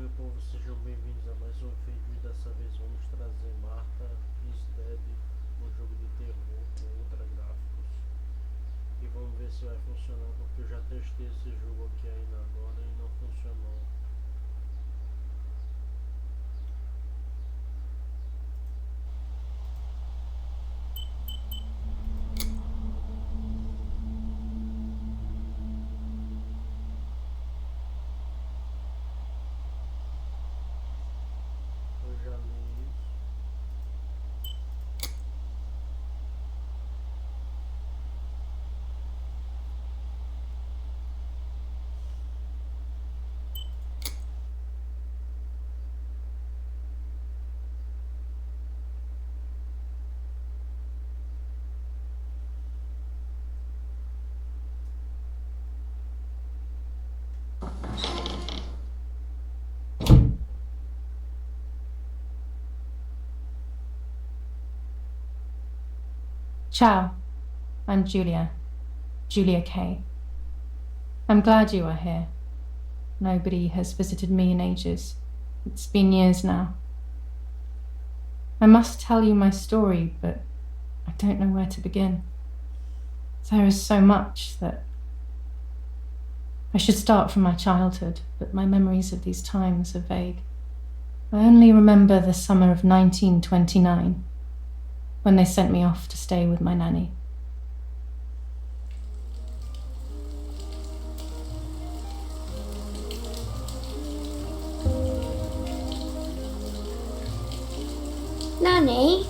meu povo, sejam bem-vindos a mais um vídeo e dessa vez vamos trazer Marta is Dead, um jogo de terror com ultra gráficos, e vamos ver se vai funcionar, porque eu já testei esse jogo aqui ainda agora e não funcionou. Eu já li isso. Ciao, I'm Julia Kay. I'm glad you are here. Nobody has visited me in ages. It's been years now. I must tell you my story, but I don't know where to begin. There is so much that I should start from my childhood, but my memories of these times are vague. I only remember the summer of 1929, when they sent me off to stay with my nanny. Nanny,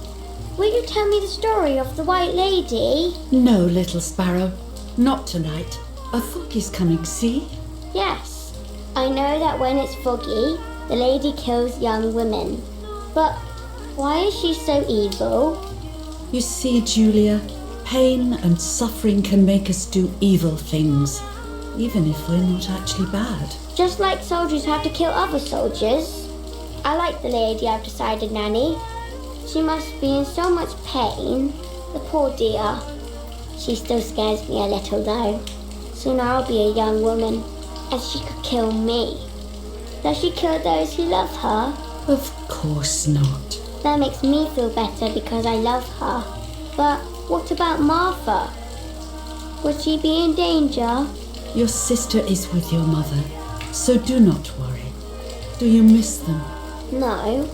will you tell me the story of the White Lady? No, little sparrow, not tonight. A foggy's coming, see? Yes, I know that when it's foggy, the lady kills young women. But why is she so evil? You see, Julia, pain and suffering can make us do evil things, even if we're not actually bad. Just like soldiers have to kill other soldiers. I like the lady, I've decided, Nanny. She must be in so much pain. The poor dear. She still scares me a little though. Soon I'll be a young woman, and she could kill me. Does she kill those who love her? Of course not. That makes me feel better because I love her. But what about Martha? Would she be in danger? Your sister is with your mother, so do not worry. Do you miss them? No.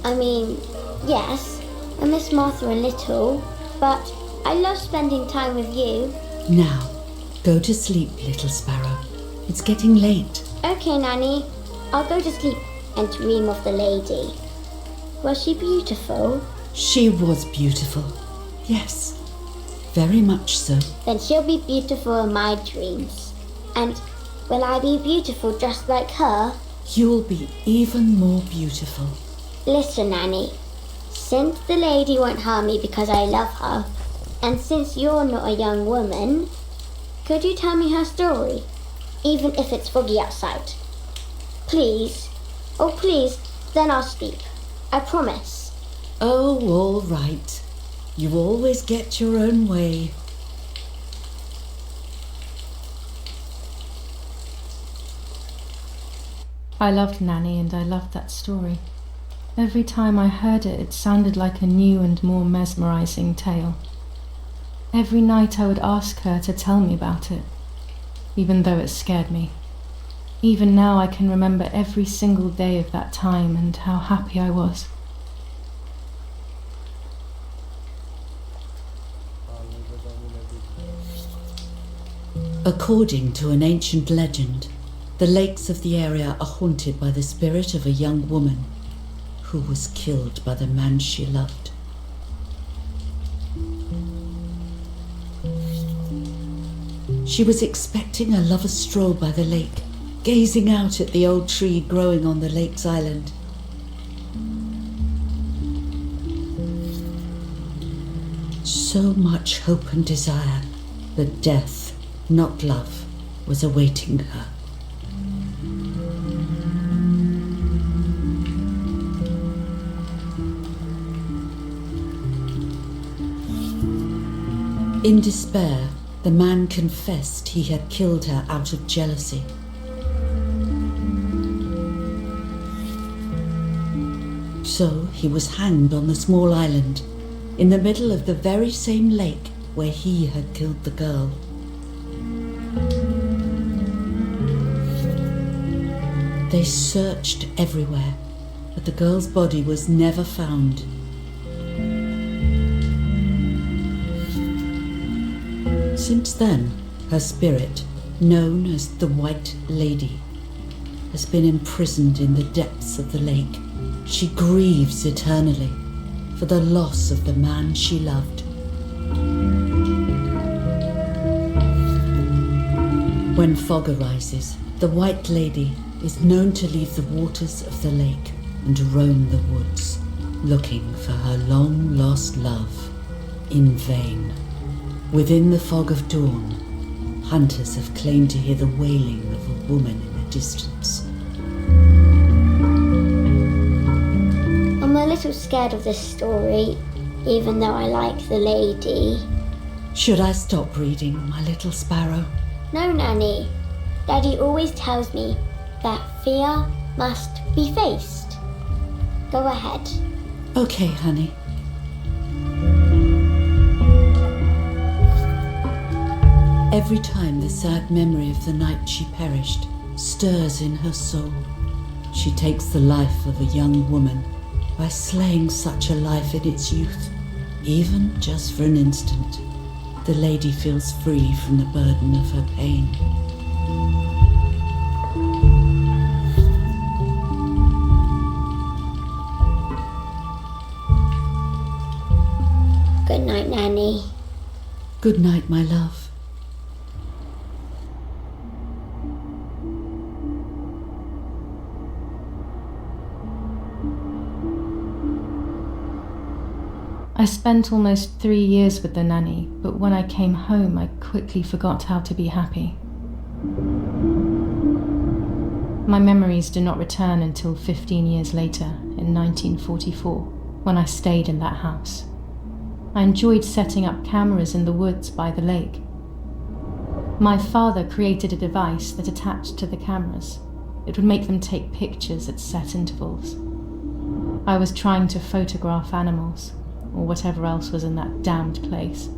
I mean, yes, I miss Martha a little, but I love spending time with you. Now, go to sleep, little sparrow. It's getting late. Okay, Nanny. I'll go to sleep and dream of the lady. Was she beautiful? She was beautiful. Yes, very much so. Then she'll be beautiful in my dreams. And will I be beautiful just like her? You'll be even more beautiful. Listen, Nanny. Since the lady won't harm me because I love her, and since you're not a young woman, could you tell me her story, even if it's foggy outside? Please. Oh, please, then I'll sleep. I promise. Oh, all right. You always get your own way. I loved Nanny and I loved that story. Every time I heard it, it sounded like a new and more mesmerizing tale. Every night I would ask her to tell me about it, even though it scared me. Even now I can remember every single day of that time and how happy I was. According to an ancient legend, the lakes of the area are haunted by the spirit of a young woman who was killed by the man she loved. She was expecting a lover's stroll by the lake, gazing out at the old tree growing on the lake's island. So much hope and desire, but death, not love, was awaiting her. In despair, the man confessed he had killed her out of jealousy. So he was hanged on the small island, in the middle of the very same lake where he had killed the girl. They searched everywhere, but the girl's body was never found. Since then, her spirit, known as the White Lady, has been imprisoned in the depths of the lake. She grieves eternally for the loss of the man she loved. When fog arises, the White Lady is known to leave the waters of the lake and roam the woods, looking for her long-lost love in vain. Within the fog of dawn, hunters have claimed to hear the wailing of a woman in the distance. I'm a little scared of this story, even though I like the lady. Should I stop reading, my little sparrow? No, Nanny. Daddy always tells me that fear must be faced. Go ahead. Okay, honey. Every time the sad memory of the night she perished stirs in her soul, she takes the life of a young woman by slaying such a life in its youth. Even just for an instant, the lady feels free from the burden of her pain. Good night, Nanny. Good night, my love. I spent almost 3 years with the nanny, but when I came home, I quickly forgot how to be happy. My memories do not return until 15 years later, in 1944, when I stayed in that house. I enjoyed setting up cameras in the woods by the lake. My father created a device that attached to the cameras. It would make them take pictures at set intervals. I was trying to photograph animals, or whatever else was in that damned place.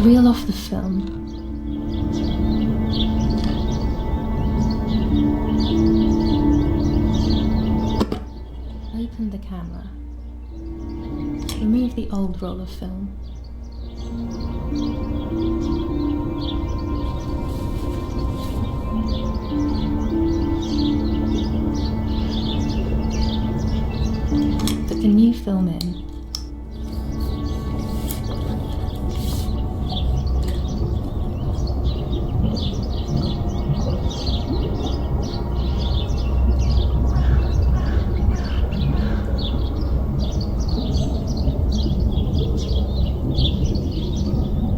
Reel off the film. Open the camera. Remove the old roll of film. Put the new film in.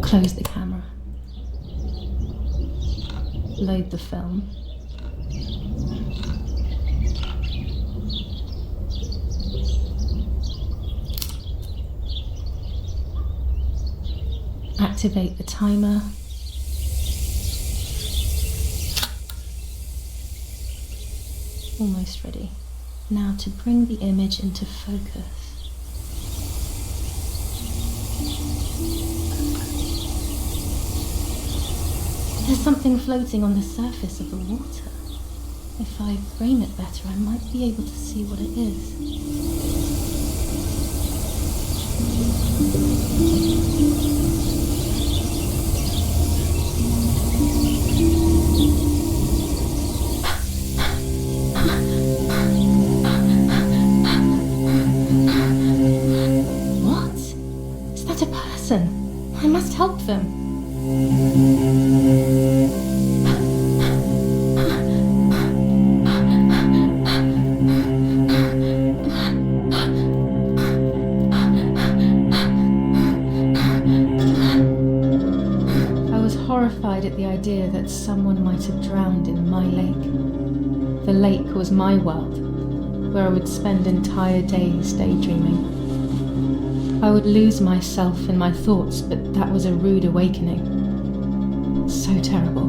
Close the camera. Load the film. Activate the timer. Almost ready. Now to bring the image into focus. There's something floating on the surface of the water. If I frame it better, I might be able to see what it is. What? Is that a person? I must help them. horrified at the idea that someone might have drowned in my lake. The lake was my world, where I would spend entire days daydreaming. I would lose myself in my thoughts, but that was a rude awakening. So terrible.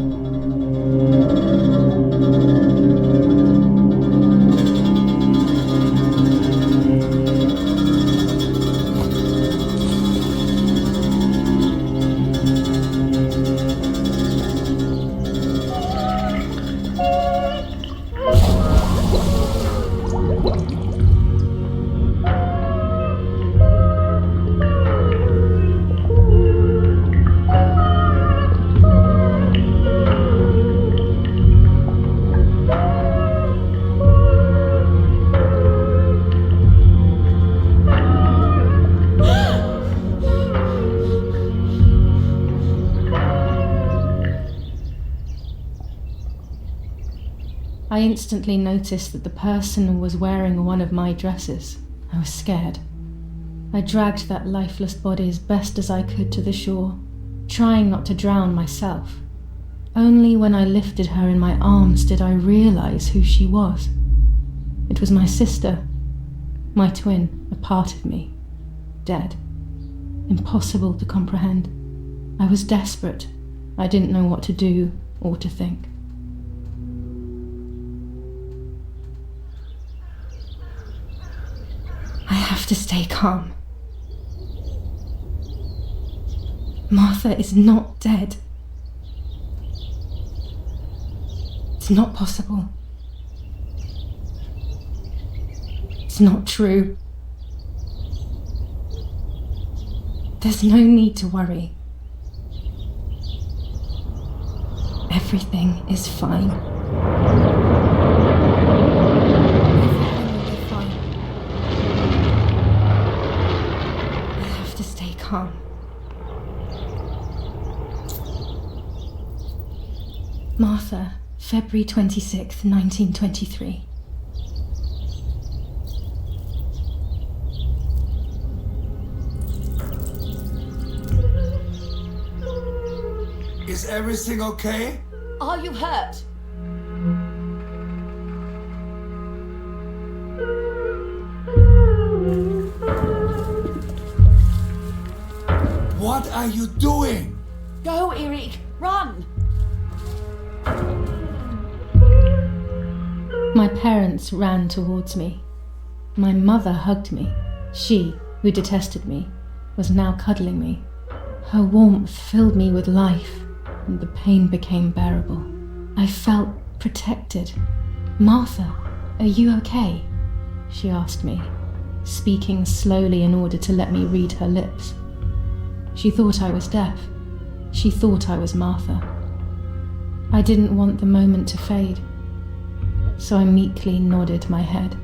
I instantly noticed that the person was wearing one of my dresses. I was scared. I dragged that lifeless body as best as I could to the shore, trying not to drown myself. Only when I lifted her in my arms did I realize who she was. It was my sister, my twin, a part of me, dead. Impossible to comprehend. I was desperate. I didn't know what to do or to think. I have to stay calm. Martha is not dead. It's not possible. It's not true. There's no need to worry. Everything is fine. Calm. Martha, February 26th, 1923. Is everything okay? Are you hurt? What are you doing? Go, Eric, run! My parents ran towards me. My mother hugged me. She, who detested me, was now cuddling me. Her warmth filled me with life, and the pain became bearable. I felt protected. Martha, are you okay? She asked me, speaking slowly in order to let me read her lips. She thought I was deaf. She thought I was Martha. I didn't want the moment to fade, so I meekly nodded my head.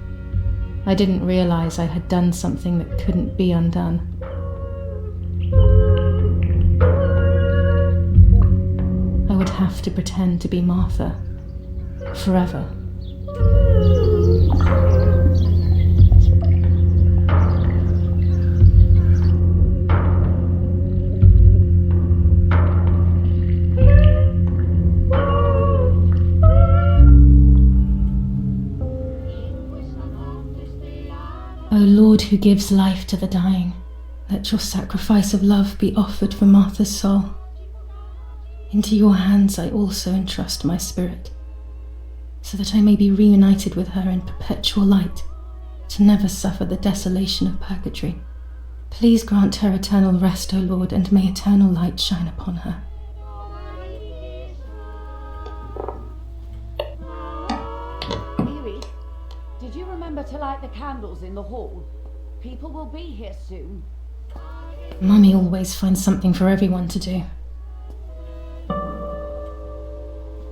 I didn't realize I had done something that couldn't be undone. I would have to pretend to be Martha forever. O Lord, who gives life to the dying, let your sacrifice of love be offered for Martha's soul. Into your hands I also entrust my spirit, so that I may be reunited with her in perpetual light, to never suffer the desolation of purgatory. Please grant her eternal rest, O Lord, and may eternal light shine upon her. Eric, did you remember to light the candles in the hall? People will be here soon. Mummy always finds something for everyone to do.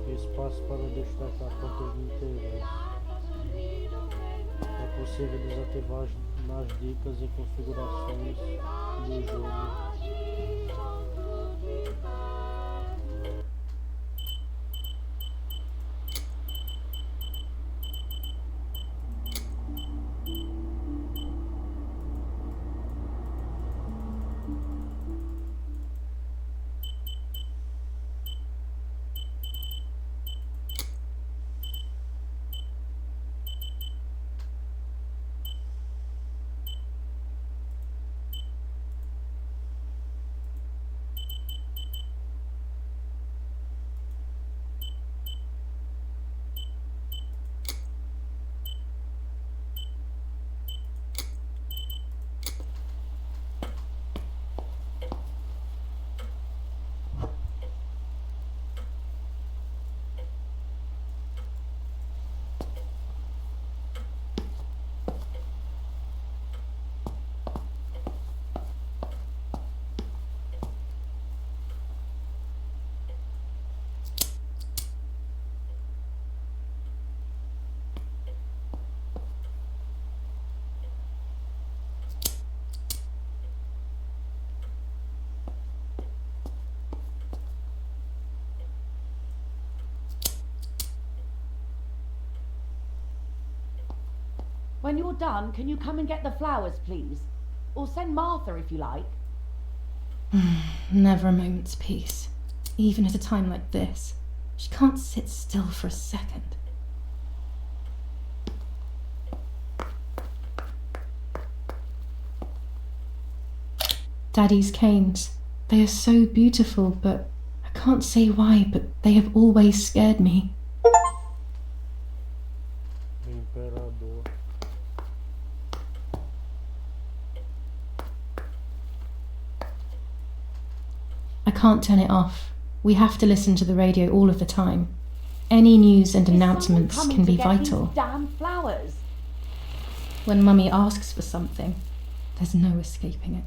Espaço para destacar pontos de interesse. É possível desativar nas dicas e configurações do jogo. When you're done, can you come and get the flowers, please? Or send Martha if you like. Never a moment's peace. Even at a time like this. She can't sit still for a second. Daddy's canes. They are so beautiful, but I can't say why, but they have always scared me. Imperador. I can't turn it off. We have to listen to the radio all of the time. Any news and Is someone announcements coming can to be get vital. These damn flowers. When Mummy asks for something, there's no escaping it.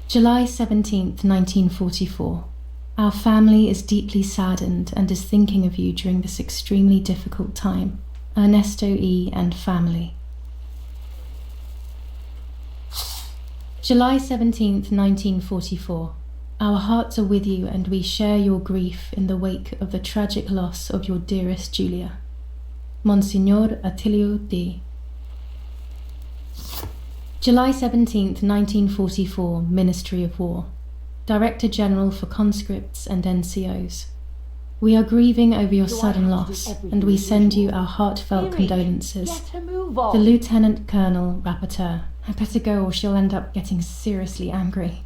July 17th, 1944. Our family is deeply saddened and is thinking of you during this extremely difficult time. Ernesto E. and family. July 17th, 1944. Our hearts are with you and we share your grief in the wake of the tragic loss of your dearest Julia. Monsignor Attilio D. July 17th, 1944, Ministry of War. Director General for Conscripts and NCOs. We are grieving over your sudden loss, and we send you our heartfelt condolences. Get a move on. The Lieutenant Colonel, Rapporteur. I better go or she'll end up getting seriously angry.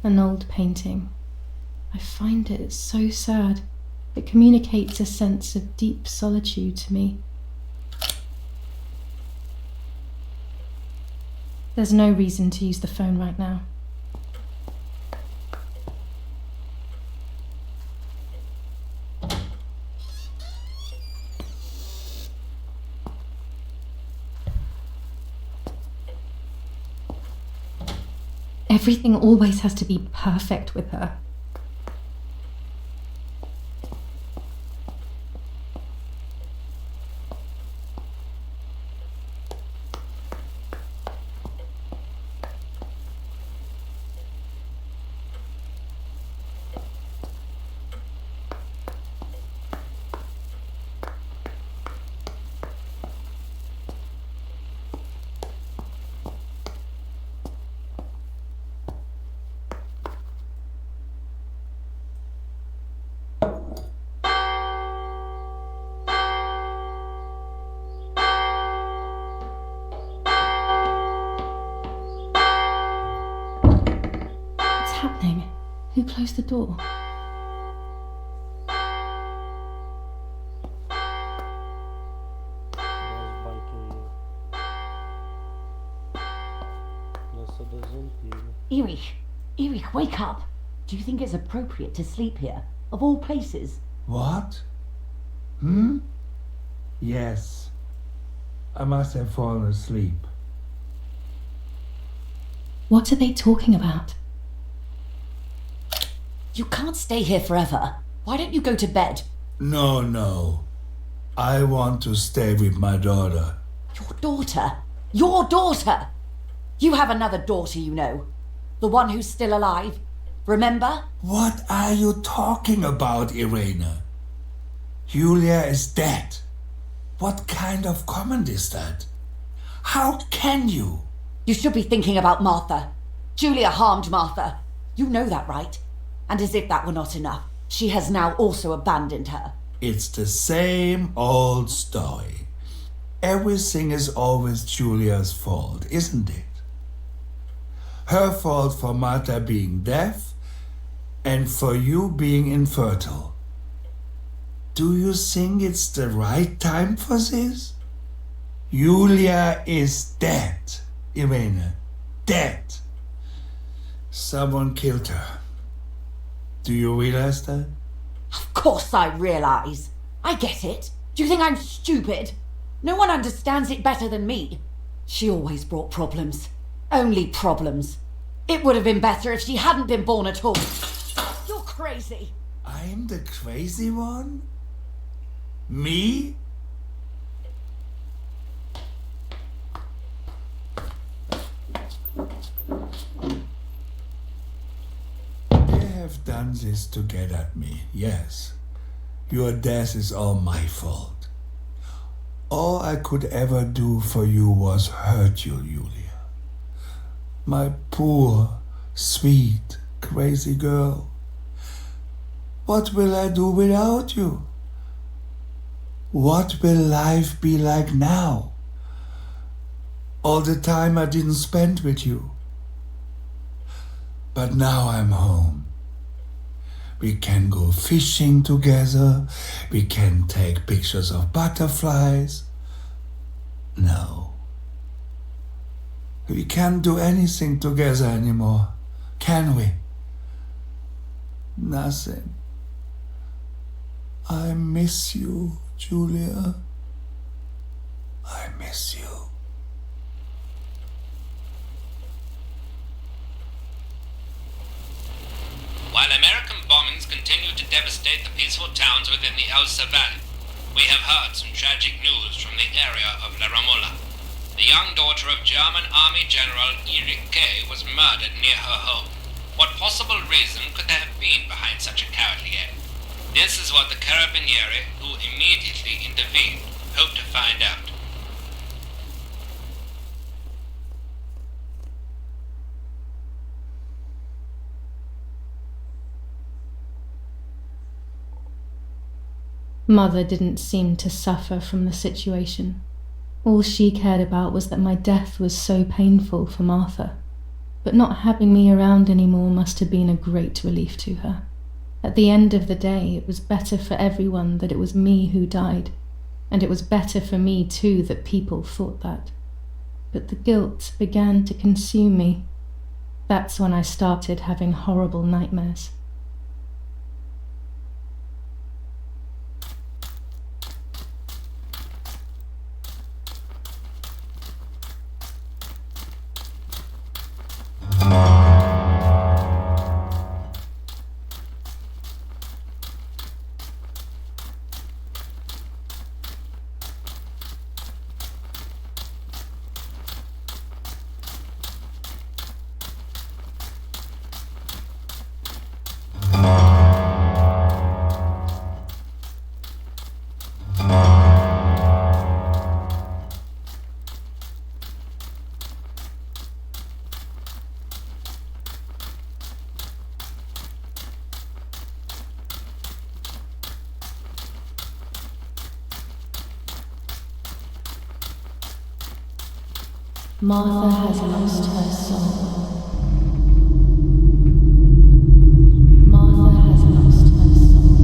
An old painting. I find it so sad. It communicates a sense of deep solitude to me. There's no reason to use the phone right now. Everything always has to be perfect with her. Happening? Who closed the door? Erich, wake up. Do you think it's appropriate to sleep here, of all places? What? Yes. I must have fallen asleep. What are they talking about? You can't stay here forever. Why don't you go to bed? No. I want to stay with my daughter. Your daughter? Your daughter? You have another daughter, you know. The one who's still alive. Remember? What are you talking about, Irene? Julia is dead. What kind of comment is that? How can you? You should be thinking about Martha. Julia harmed Martha. You know that, right? And as if that were not enough, she has now also abandoned her. It's the same old story. Everything is always Julia's fault, isn't it? Her fault for Martha being deaf and for you being infertile. Do you think it's the right time for this? Julia is dead, Irene. Dead. Someone killed her. Do you realize that? Of course I realise. I get it. Do you think I'm stupid? No one understands it better than me. She always brought problems. Only problems. It would have been better if she hadn't been born at all. You're crazy. I'm the crazy one? Me? They have done this to get at me, yes. Your death is all my fault. All I could ever do for you was hurt you, Julia. My poor, sweet, crazy girl. What will I do without you? What will life be like now? All the time I didn't spend with you. But now I'm home. We can go fishing together. We can take pictures of butterflies. No. We can't do anything together anymore, can we? Nothing. I miss you, Julia. I miss you. While American bombings continue to devastate the peaceful towns within the Elsa Valley, we have heard some tragic news from the area of La Ramola. The young daughter of German Army General Erich K. was murdered near her home. What possible reason could there have been behind such a cowardly act? This is what the Carabinieri, who immediately intervened, hope to find out. Mother didn't seem to suffer from the situation. All she cared about was that my death was so painful for Martha. But not having me around anymore must have been a great relief to her. At the end of the day, it was better for everyone that it was me who died, and it was better for me too that people thought that. But the guilt began to consume me. That's when I started having horrible nightmares. Martha has lost her soul. Martha has lost her soul.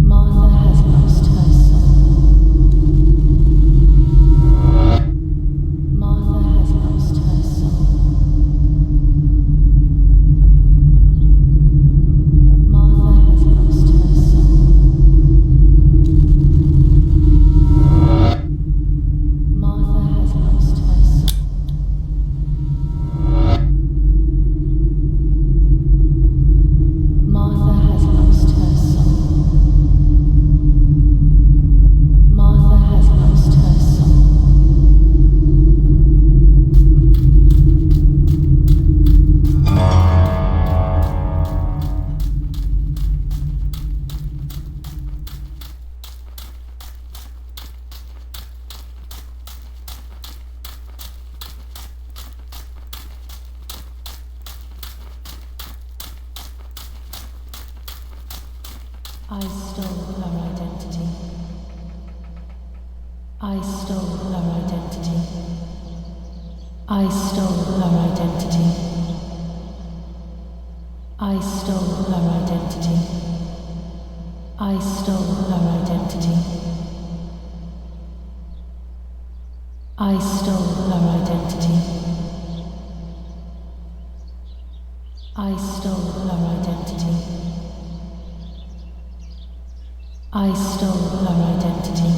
Martha has lost her soul. Martha has lost her soul. Martha has lost her soul. Martha has lost her soul. Martha has lost her soul. Martha has lost her soul. I stole her identity. I stole her identity. I stole her identity. I stole her identity. I stole her identity. I stole her identity. I stole her identity. I stole her identity.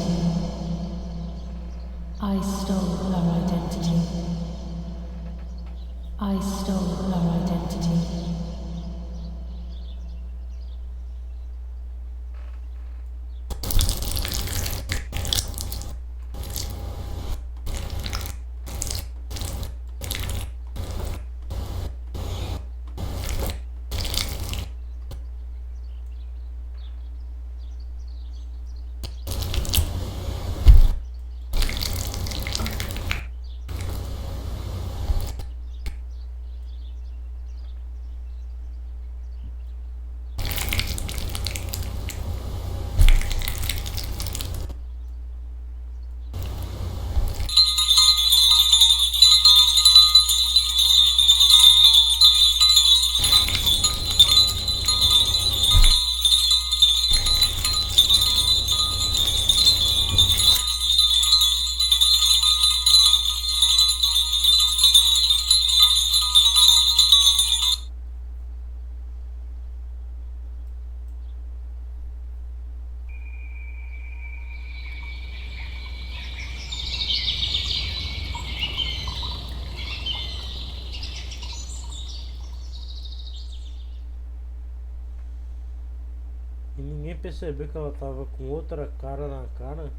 E ninguém percebeu que ela tava com outra cara na cara.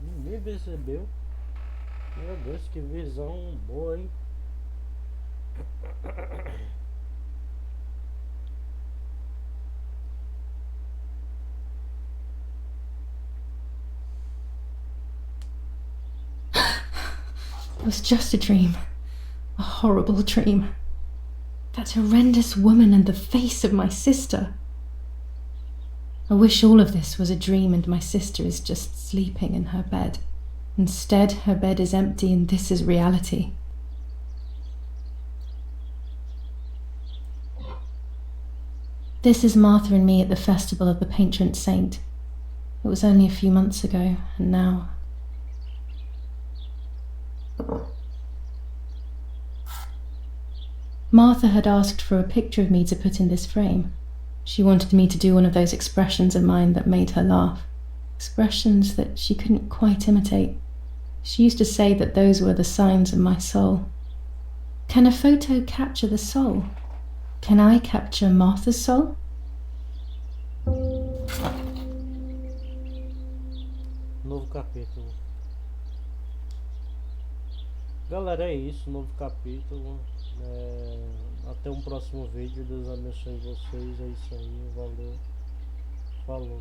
Ninguém percebeu. Meu Deus, que visão boa, hein? It was just a dream. A horrible dream. That horrendous woman and the face of my sister. I wish all of this was a dream and my sister is just sleeping in her bed. Instead, her bed is empty and this is reality. This is Martha and me at the festival of the patron saint. It was only a few months ago, and now... Martha had asked for a picture of me to put in this frame. She wanted me to do one of those expressions of mine that made her laugh. Expressions that she couldn't quite imitate. She used to say that those were the signs of my soul. Can a photo capture the soul? Can I capture Martha's soul? Novo capítulo. Galera, é isso, novo capítulo. Até um próximo vídeo. Deus abençoe vocês. É isso aí, valeu. Falou.